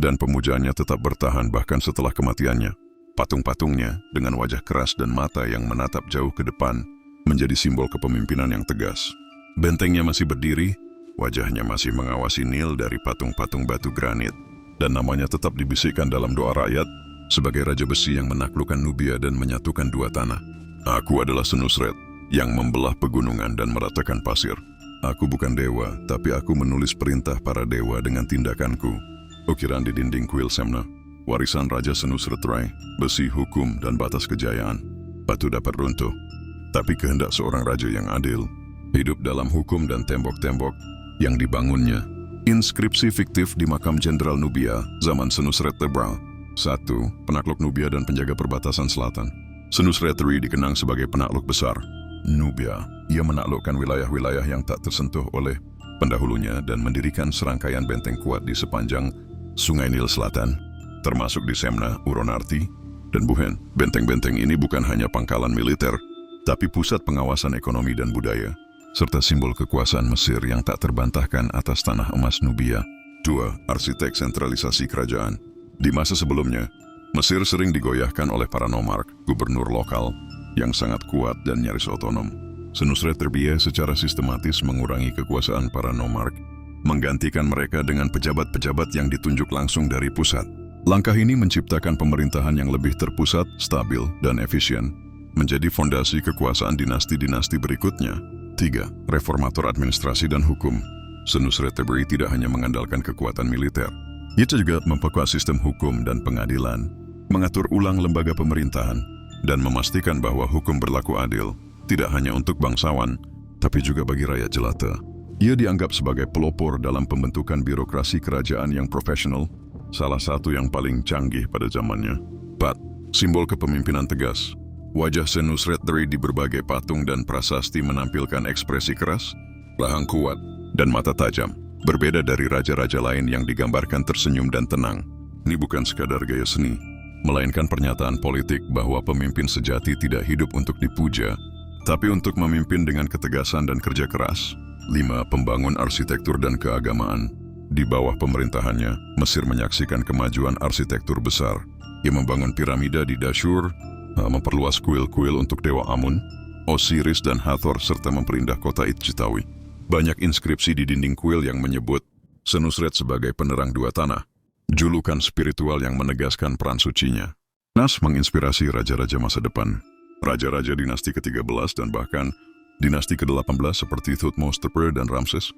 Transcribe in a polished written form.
dan pemujanya tetap bertahan bahkan setelah kematiannya. Patung-patungnya dengan wajah keras dan mata yang menatap jauh ke depan menjadi simbol kepemimpinan yang tegas. Bentengnya masih berdiri, wajahnya masih mengawasi Nil dari patung-patung batu granit, dan namanya tetap dibisikkan dalam doa rakyat sebagai raja besi yang menaklukkan Nubia dan menyatukan dua tanah. Aku adalah Senusret yang membelah pegunungan dan meratakan pasir. Aku bukan dewa, tapi aku menulis perintah para dewa dengan tindakanku. Ukiran di dinding kuil Semna, warisan Raja Senusret Rai, besi hukum dan batas kejayaan. Batu dapat runtuh, tapi kehendak seorang raja yang adil hidup dalam hukum dan tembok-tembok yang dibangunnya. Inskripsi fiktif di makam Jenderal Nubia zaman Senusret Tebral. 1. Penakluk Nubia dan penjaga perbatasan selatan. Senusret Rai dikenang sebagai penakluk besar Nubia. Ia menaklukkan wilayah-wilayah yang tak tersentuh oleh pendahulunya dan mendirikan serangkaian benteng kuat di sepanjang Sungai Nil Selatan, termasuk di Semna, Uronarti, dan Buhen. Benteng-benteng ini bukan hanya pangkalan militer, tapi pusat pengawasan ekonomi dan budaya, serta simbol kekuasaan Mesir yang tak terbantahkan atas tanah emas Nubia. 2. Arsitek sentralisasi kerajaan. Di masa sebelumnya, Mesir sering digoyahkan oleh para nomark, gubernur lokal, yang sangat kuat dan nyaris otonom. Senusret terbiasa secara sistematis mengurangi kekuasaan para nomark, menggantikan mereka dengan pejabat-pejabat yang ditunjuk langsung dari pusat. Langkah ini menciptakan pemerintahan yang lebih terpusat, stabil, dan efisien, menjadi fondasi kekuasaan dinasti-dinasti berikutnya. 3. Reformator administrasi dan hukum. Senusret Tebri tidak hanya mengandalkan kekuatan militer, ia juga memperkuat sistem hukum dan pengadilan, mengatur ulang lembaga pemerintahan, dan memastikan bahwa hukum berlaku adil, tidak hanya untuk bangsawan, tapi juga bagi rakyat jelata. Ia dianggap sebagai pelopor dalam pembentukan birokrasi kerajaan yang profesional, salah satu yang paling canggih pada zamannya. 4. Simbol kepemimpinan tegas. Wajah Senusret Tebri di berbagai patung dan prasasti menampilkan ekspresi keras, rahang kuat, dan mata tajam. Berbeda dari raja-raja lain yang digambarkan tersenyum dan tenang. Ini bukan sekadar gaya seni, melainkan pernyataan politik bahwa pemimpin sejati tidak hidup untuk dipuja, tapi untuk memimpin dengan ketegasan dan kerja keras. 5. Pembangun arsitektur dan keagamaan. Di bawah pemerintahannya, Mesir menyaksikan kemajuan arsitektur besar. Ia membangun piramida di Dashur, memperluas kuil-kuil untuk Dewa Amun, Osiris dan Hathor, serta memperindah kota Itjitawi. Banyak inskripsi di dinding kuil yang menyebut Senusret sebagai penerang dua tanah, julukan spiritual yang menegaskan peran sucinya. Nas menginspirasi raja-raja masa depan, raja-raja dinasti ke-13 dan bahkan dinasti ke-18 seperti Thutmose Teper dan Ramses.